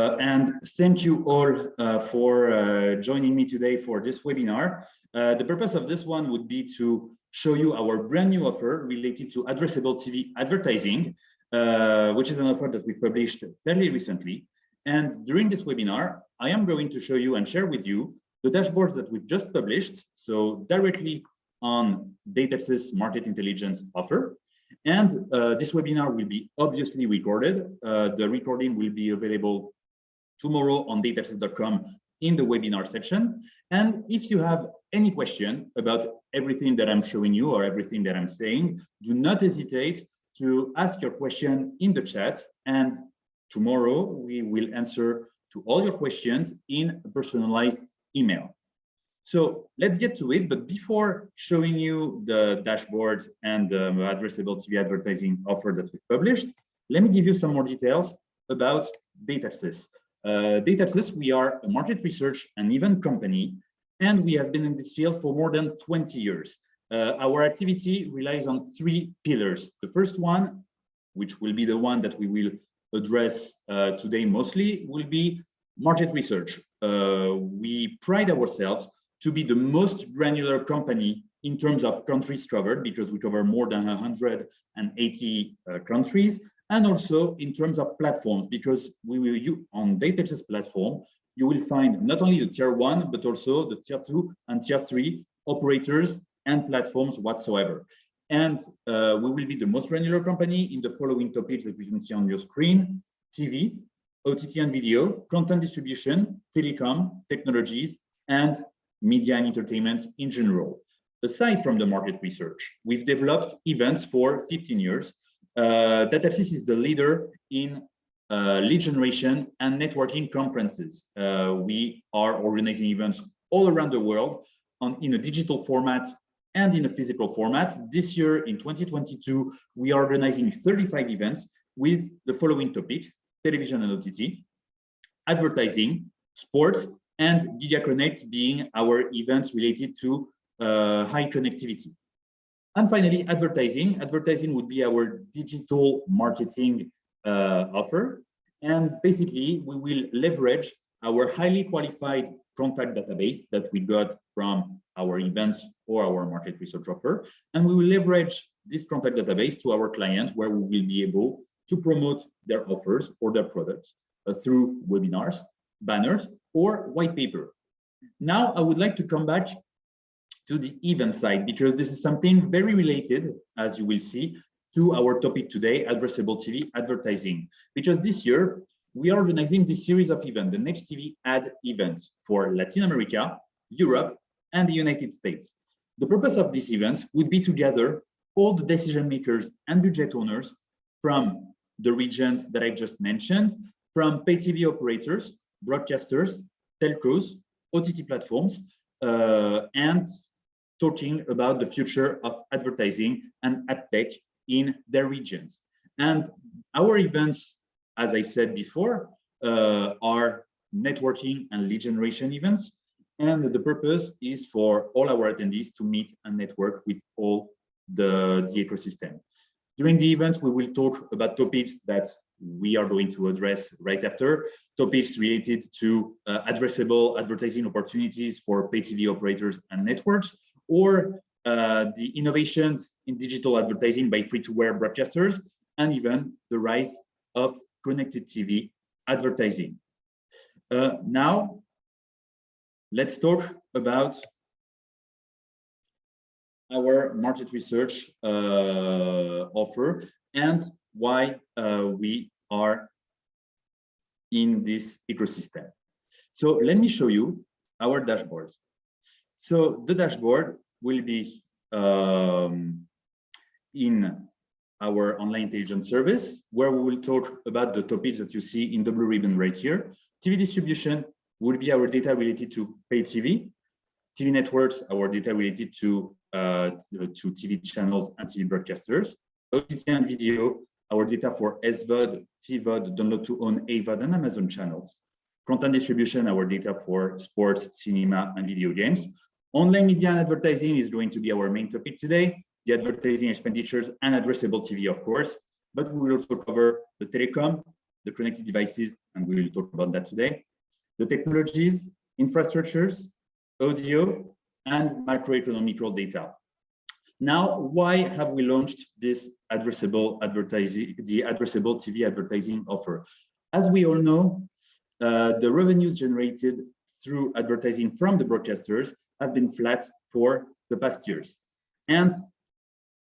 And thank you all for joining me today for this webinar. The purpose of this one would be to show you our brand new offer related to addressable TV advertising, which is an offer that we've published fairly recently. And during this webinar, I am going to show you and share with you the dashboards that we've just published, so directly on Dataxis Market Intelligence offer. And this webinar will be obviously recorded. The recording will be available tomorrow on dataxis.com in the webinar section. And if you have any question about everything that I'm showing you or everything that I'm saying, do not hesitate to ask your question in the chat. And tomorrow we will answer to all your questions in a personalized email. So let's get to it. But before showing you the dashboards and the addressable TV advertising offer that we've published, let me give you some more details about Dataxis. Dataxis, we are a market research and event company, and we have been in this field for more than 20 years. Our activity relies on three pillars. The first one, which will be the one that we will address today mostly, will be market research. We pride ourselves to be the most granular company in terms of countries covered, because we cover more than 180 countries, and also in terms of platforms, because we will use on Dataxis platform, you will find not only the tier 1, but also the tier 2 and tier 3 operators and platforms whatsoever. And we will be the most granular company in the following topics that you can see on your screen: TV, OTT and video, content distribution, telecom, technologies, and media and entertainment in general. Aside from the market research, we've developed events for 15 years. Dataxis is the leader in lead generation and networking conferences. We are organizing events all around the world in a digital format and in a physical format. This year, in 2022, we are organizing 35 events with the following topics: television and OTT, advertising, sports, and Media Connect being our events related to high connectivity. And finally, advertising. Advertising would be our digital marketing offer. And basically, we will leverage our highly qualified contact database that we got from our events or our market research offer. And we will leverage this contact database to our clients, where we will be able to promote their offers or their products through webinars, banners, or white paper. Now, I would like to come back to the event side, because this is something very related, as you will see, to our topic today, addressable TV advertising. Because this year, we are organizing this series of events, the Next TV ad events for Latin America, Europe, and the United States. The purpose of these events would be to gather all the decision makers and budget owners from the regions that I just mentioned, from pay TV operators, broadcasters, telcos, OTT platforms, and talking about the future of advertising and ad tech in their regions. And our events, as I said before, are networking and lead generation events. And the purpose is for all our attendees to meet and network with all the ecosystem. During the event, we will talk about topics that we are going to address right after, topics related to addressable advertising opportunities for pay TV operators and networks, or the innovations in digital advertising by free-to-air broadcasters, and even the rise of connected TV advertising. Now, let's talk about our market research offer and why we are in this ecosystem. So let me show you our dashboards. So the dashboard will be in our online intelligence service, where we will talk about the topics that you see in the blue ribbon right here. TV distribution will be our data related to pay TV. TV networks, our data related to TV channels and TV broadcasters. OTT and video, our data for SVOD, TVOD, download to own AVOD and Amazon channels. Content distribution, our data for sports, cinema, and video games. Online media and advertising is going to be our main topic today. The advertising expenditures and addressable TV, of course, but we will also cover the telecom, the connected devices, and we will talk about that today, the technologies, infrastructures, audio, and macroeconomical data. Now, why have we launched this addressable advertising, the addressable TV advertising offer? As we all know, the revenues generated through advertising from the broadcasters have been flat for the past years. And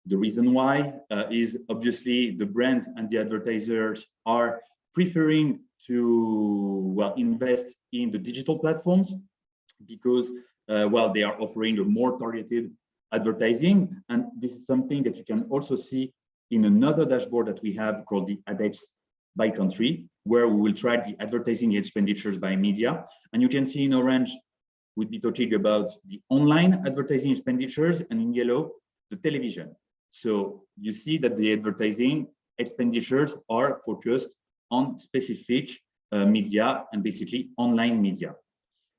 the reason why is obviously the brands and the advertisers are preferring to, well, invest in the digital platforms because, well, they are offering a more targeted advertising. And this is something that you can also see in another dashboard that we have called the ADEX by country, where we will track the advertising expenditures by media. And you can see in orange, we'd be talking about the online advertising expenditures, and in yellow, the television. So you see that the advertising expenditures are focused on specific media and basically online media.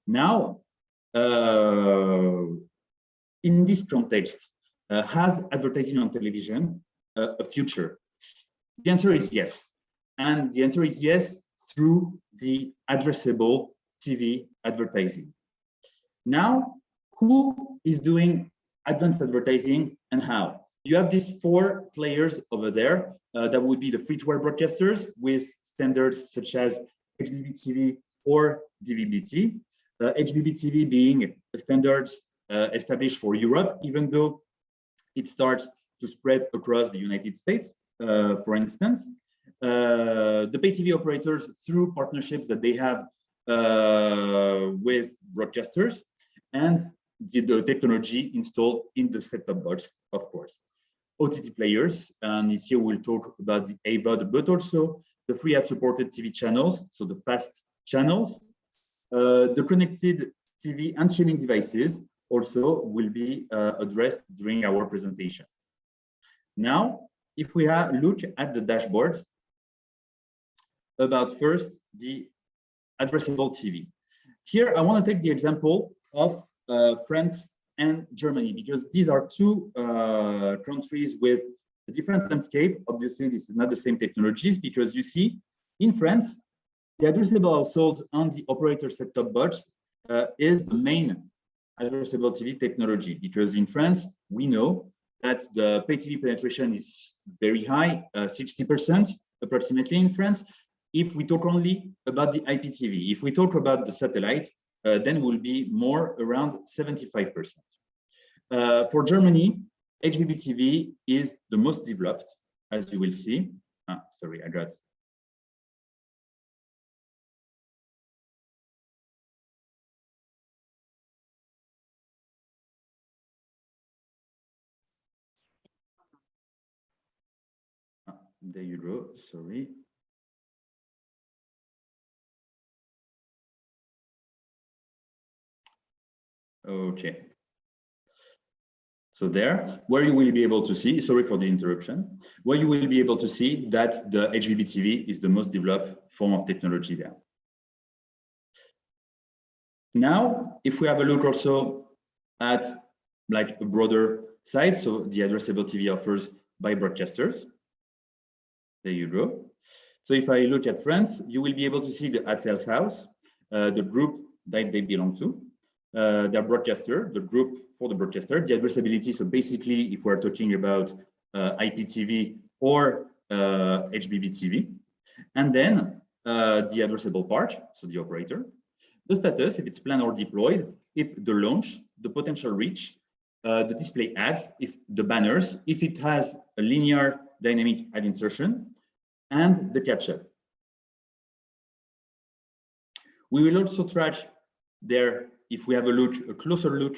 Now, in this context, has advertising on television a future? The answer is yes. And the answer is yes through the addressable TV advertising. Now, who is doing advanced advertising and how? You have these four players over there. That would be the free-to-air broadcasters with standards such as HbbTV or DVB-T. HbbTV being a standard established for Europe, even though it starts to spread across the United States, for instance. The pay TV operators, through partnerships that they have with broadcasters, and the technology installed in the set-top box, of course. OTT players, and here we'll talk about the AVOD, but also the free ad-supported TV channels, so the fast channels. The connected TV and streaming devices also will be addressed during our presentation. Now, if we look at the dashboard about first the addressable TV. Here, I want to take the example of France and Germany, because these are two countries with a different landscape. Obviously, this is not the same technologies, because you see, in France, the addressable households on the operator set-top box is the main addressable TV technology, because in France, we know that the pay TV penetration is very high, 60% approximately in France. If we talk only about the IPTV, if we talk about the satellite, then will be more around 75%. For Germany, HbbTV is the most developed, as you will see. Sorry, I got. There you go, sorry. Okay. So there, where you will be able to see, sorry for the interruption, where you will be able to see that the HbbTV is the most developed form of technology there. Now, if we have a look also at like a broader side, so the addressable TV offers by broadcasters. There you go. So if I look at France, you will be able to see the ad sales house, the group that they belong to, their broadcaster, the group for the broadcaster, the addressability. So basically, if we're talking about IPTV or HbbTV, and then the addressable part, so the operator, the status, if it's planned or deployed, if the launch, the potential reach, the display ads, if the banners, if it has a linear dynamic ad insertion, and the catch-up. We will also track there, if we have a closer look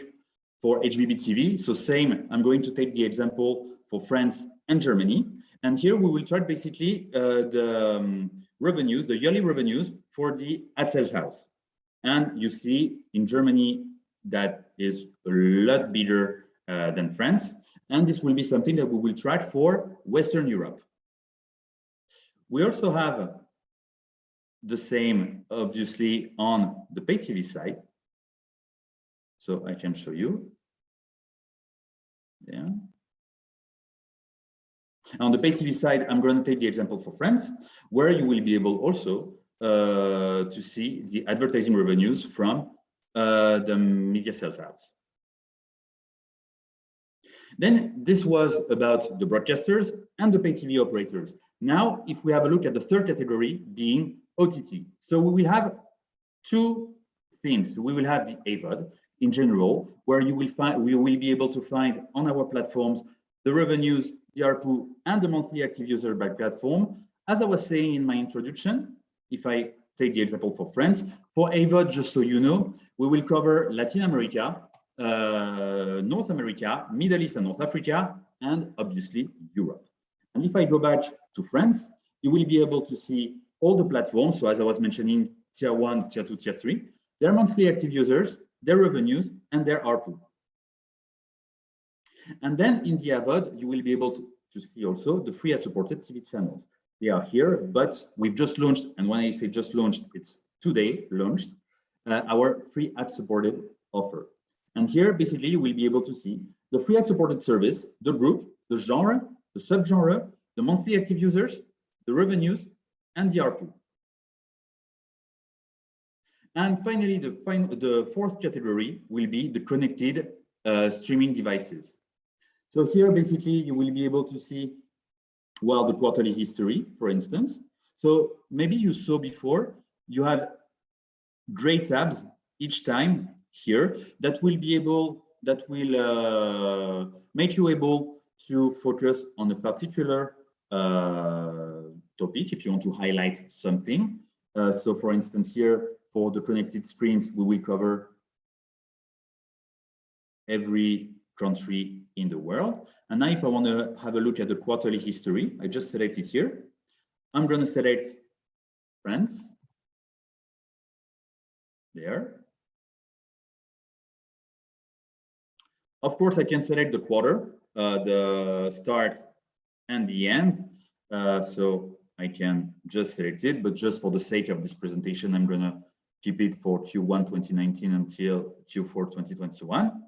for HbbTV. So same, I'm going to take the example for France and Germany. And here we will track basically the revenues, the yearly revenues for the ad sales house. And you see in Germany, that is a lot bigger than France. And this will be something that we will track for Western Europe. We also have the same, obviously, on the pay TV side. So I can show you. Yeah. On the pay TV side, I'm going to take the example for France, where you will be able also to see the advertising revenues from the media sales house. Then this was about the broadcasters and the pay TV operators. Now, if we have a look at the third category being OTT. So we will have two things. We will have the AVOD in general, where we will be able to find on our platforms the revenues, the ARPU, and the monthly active user by platform. As I was saying in my introduction, if I take the example for France, for AVOD, just so you know, we will cover Latin America, North America, Middle East and North Africa, and obviously Europe. And if I go back to France, you will be able to see all the platforms. So as I was mentioning, tier 1, tier 2, tier 3, their monthly active users, their revenues, and their ARPU. And then in the AVOD, you will be able to see also the free ad-supported TV channels. They are here, but we've just launched, and when I say just launched, it's today launched, our free ad-supported offer. And here, basically, you will be able to see the free ad-supported service, the group, the genre, the subgenre, the monthly active users, the revenues, and the ARPU. And finally, the fourth category will be the connected streaming devices. So here, basically, you will be able to see, well, the quarterly history, for instance. So maybe you saw before, you have gray tabs each time here that will make you able to focus on a particular topic if you want to highlight something. So for instance, here for the connected screens, we will cover every country in the world. And now if I want to have a look at the quarterly history, I just select it here. I'm going to select France. There. Of course, I can select the quarter, the start and the end. So I can just select it, but just for the sake of this presentation, I'm going to keep it for Q1 2019 until Q4 2021.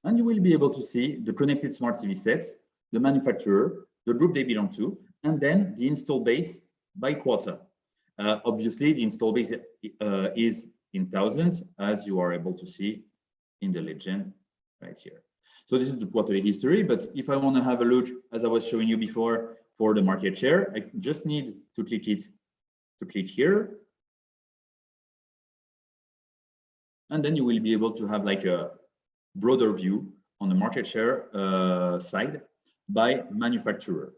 And you will be able to see the connected smart TV sets, the manufacturer, the group they belong to, and then the install base by quarter. Obviously, the install base is in thousands, as you are able to see in the legend right here. So this is the quarterly history, but if I want to have a look, as I was showing you before, for the market share, I just need to click here. And then you will be able to have like a broader view on the market share side by manufacturer.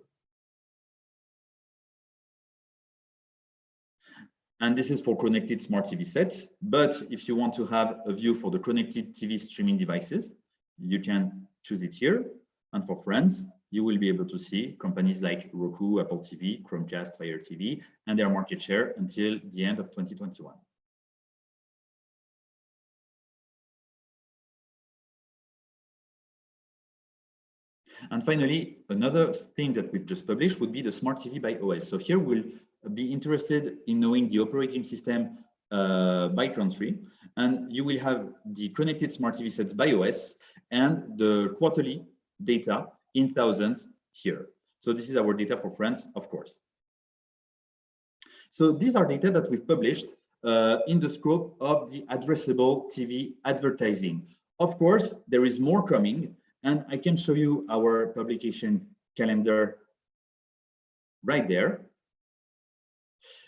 And this is for connected smart TV sets. But if you want to have a view for the connected TV streaming devices, you can choose it here. And for France, you will be able to see companies like Roku, Apple TV, Chromecast, Fire TV, and their market share until the end of 2021. And finally, another thing that we've just published would be the Smart TV by OS. So here we'll be interested in knowing the operating system by country, and you will have the connected smart TV sets by OS and the quarterly data in thousands here. So this is our data for France, of course. So these are data that we've published in the scope of the addressable TV advertising. Of course, there is more coming, and I can show you our publication calendar right there.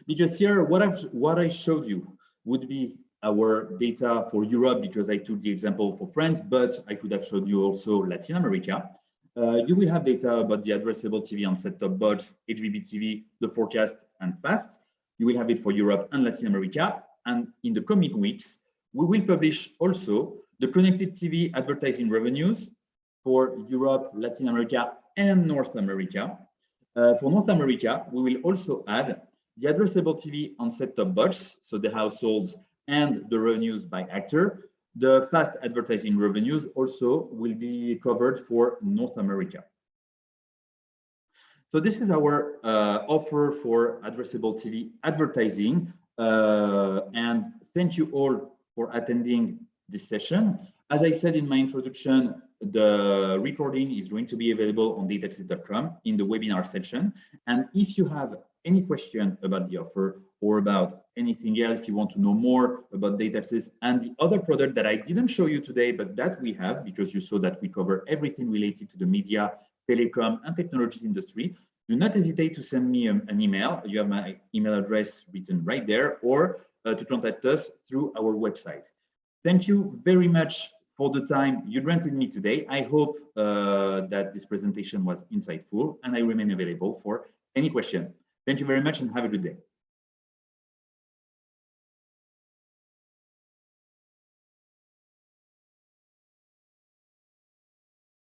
Because here, what I showed you would be our data for Europe, because I took the example for France, but I could have showed you also Latin America. You will have data about the addressable TV on set-top box, HbbTV, the forecast, and FAST. You will have it for Europe and Latin America. And in the coming weeks, we will publish also the connected TV advertising revenues for Europe, Latin America, and North America. For North America, we will also add the addressable TV on set-top box, so the households and the revenues by actor. The fast advertising revenues also will be covered for North America. So this is our offer for addressable TV advertising. And thank you all for attending this session. As I said in my introduction, the recording is going to be available on Dataxis.com in the webinar section. And if you have any question about the offer or about anything else, if you want to know more about Dataxis and the other product that I didn't show you today, but that we have, because you saw that we cover everything related to the media, telecom, and technologies industry, do not hesitate to send me an email. You have my email address written right there, or to contact us through our website. Thank you very much for the time you granted me today. I hope that this presentation was insightful, and I remain available for any question. Thank you very much and have a good day.